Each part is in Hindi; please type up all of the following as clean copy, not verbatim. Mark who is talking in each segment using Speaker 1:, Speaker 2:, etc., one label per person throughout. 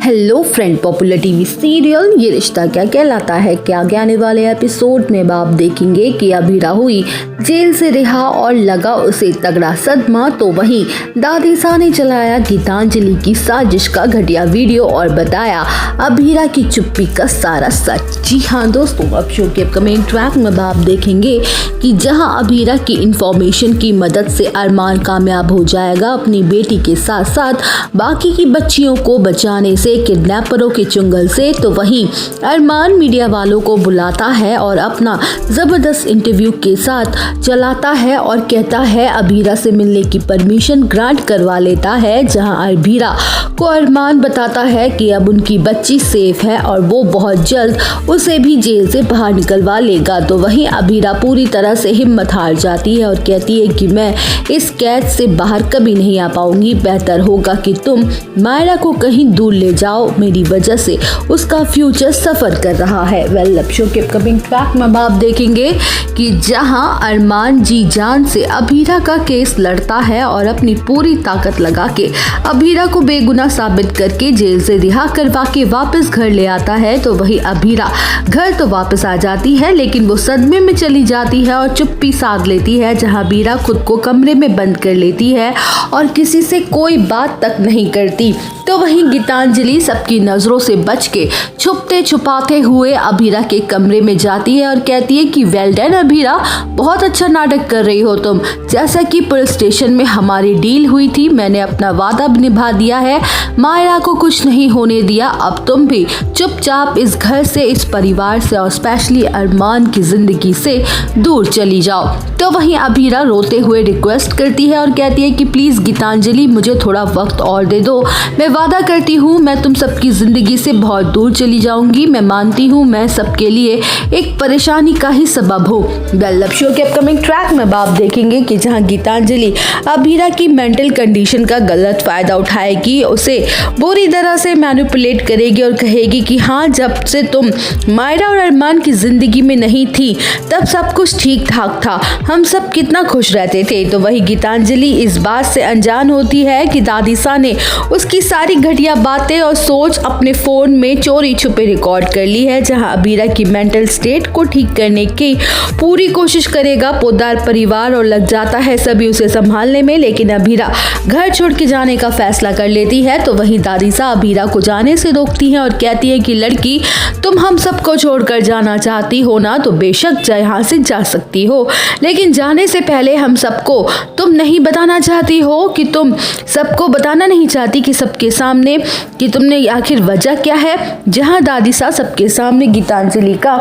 Speaker 1: Hello friend, popular TV serial ये रिश्ता क्या कहलाता है के आगे आने वाले एपिसोड में आप देखेंगे कि अभीरा हुई जेल से रिहा और लगा उसे तगड़ा सदमा, तो वहीं दादीसा ने चलाया गीतांजलि की साजिश का घटिया वीडियो और बताया अभीरा की चुप्पी का सारा सच। जी हाँ दोस्तों, अब शो के अपकमिंग ट्रैक में आप देखेंगे कि जहां अभीरा की इंफॉर्मेशन की मदद से अरमान कामयाब हो जाएगा अपनी बेटी के साथ साथ बाकी की बच्चियों को बचाने से किडनैपरों के चुंगल से, तो वहीं अरमान मीडिया वालों को बुलाता है और अपना जबरदस्त इंटरव्यू के साथ चलाता है और कहता है अभीरा से मिलने की परमिशन ग्रांट करवा लेता है, जहां अभीरा को अरमान बताता है कि अब उनकी बच्ची सेफ है और वो बहुत जल्द उसे भी जेल से बाहर निकलवा लेगा। तो वहीं अभीरा पूरी तरह से हिम्मत हार जाती है और कहती है कि मैं इस कैद से बाहर कभी नहीं आ पाऊंगी, बेहतर होगा कि तुम मायरा को कहीं दूर ले जाओ, मेरी वजह से उसका फ्यूचर सफर कर रहा है। वेल, अब शो के अपकमिंग ट्रैक में आप देखेंगे कि जहां अरमान जी जान से अभीरा का केस लड़ता है और अपनी पूरी ताकत लगा के अभीरा को बेगुनाह साबित करके जेल से रिहा करवा के वापस घर ले आता है, तो वही अभीरा घर तो वापस आ जाती है लेकिन वो सदमे में चली जाती है और चुप्पी साध लेती है, जहां अभीरा खुद को कमरे में बंद कर लेती है और किसी से कोई बात तक नहीं करती। तो वहीं गीतांजलि सबकी नजरों से बच के छुपते छुपाते हुए अभीरा के कमरे में जाती है और कहती है कि वेल डन अभीरा, बहुत अच्छा नाटक कर रही हो तुम। जैसा कि पुलिस स्टेशन में हमारी डील हुई थी, मैंने अपना वादा निभा दिया है, मायरा को कुछ नहीं होने दिया। अब तुम भी चुपचाप इस घर से, इस परिवार से और स्पेशली अरमान की जिंदगी से दूर चली जाओ। तो वहीं अभीरा रोते हुए रिक्वेस्ट करती है और कहती है कि प्लीज गीतांजलि, मुझे थोड़ा वक्त और दे दो, मैं वादा करती हूँ मैं तुम सबकी जिंदगी से बहुत दूर चली जाऊंगी। मैं मानती हूँ मैं सबके लिए एक परेशानी का ही सबब हूँ। वेल, अब शो के अपकमिंग ट्रैक में आप देखेंगे कि जहाँ गीतांजलि अभीरा की मेंटल कंडीशन का गलत फायदा उठाएगी, उसे बुरी तरह से मैनिपुलेट करेगी और कहेगी कि हाँ, जब से तुम मायरा और अरमान की जिंदगी में नहीं थी तब सब कुछ ठीक ठाक था, हम सब कितना खुश रहते थे। तो वही गीतांजलि इस बात से अनजान होती है कि दादीसा ने उसकी सारी घटिया बातें और सोच अपने फोन में चोरी छुपे रिकॉर्ड कर ली है, जहां अभीरा की मेंटल स्टेट को ठीक करने की पूरी कोशिश करेगा पोद्दार परिवार और लग जाता है सभी उसे संभालने में, लेकिन अभीरा घर छोड़ के जाने का फैसला कर लेती है। तो वहीं दादीसा अभीरा को जाने से रोकती है और कहती है कि लड़की, तुम हम सबको छोड़कर जाना चाहती हो ना, तो बेशक यहाँ से जा सकती हो, लेकिन जाने से पहले हम सबको तुम नहीं बताना चाहती हो कि तुम सबको बताना नहीं चाहती कि सबके सामने कि तुमने आखिर वजह क्या है। जहां दादीसा सबके सामने गीतांजलि का,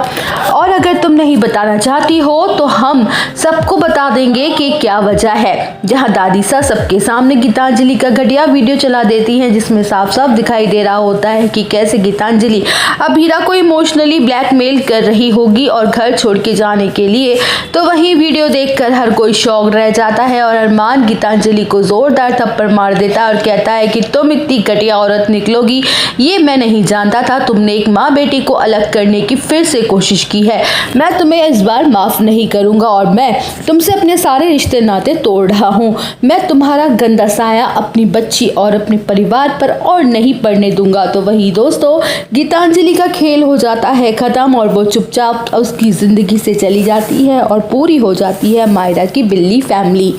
Speaker 1: और अगर तुम नहीं बताना चाहती हो तो हम सबको बता देंगे कि क्या वजह है। जहां दादीसा सबके सामने गीतांजलि का घटिया वीडियो चला देती है जिसमें साफ साफ दिखाई दे रहा होता है कि कैसे गीतांजलि अभीरा को इमोशनली ब्लैकमेल कर रही होगी और घर छोड़ के जाने के लिए। तो वही वीडियो देखकर हर कोई शॉक रह जाता है और अरमान गीतांजलि को जोरदार थप्पड़ मार देता है और कहता है कि तुम इतनी घटिया औरत निकलोगी ये मैं नहीं जानता था, तुमने एक माँ बेटी को अलग करने की फिर से कोशिश की है, मैं तुम्हें इस बार माफ नहीं करूंगा और मैं तुमसे अपने सारे रिश्ते नाते तोड़ रहा हूँ। मैं तुम्हारा गंदा साया अपनी बच्ची और अपने परिवार पर और नहीं पड़ने दूंगा। तो वही दोस्तों, गीतांजलि का खेल हो जाता है खत्म और वो चुपचाप उसकी जिंदगी से चली जाती है और पूरी हो जाती है मायरा की बिल्ली फैमिली।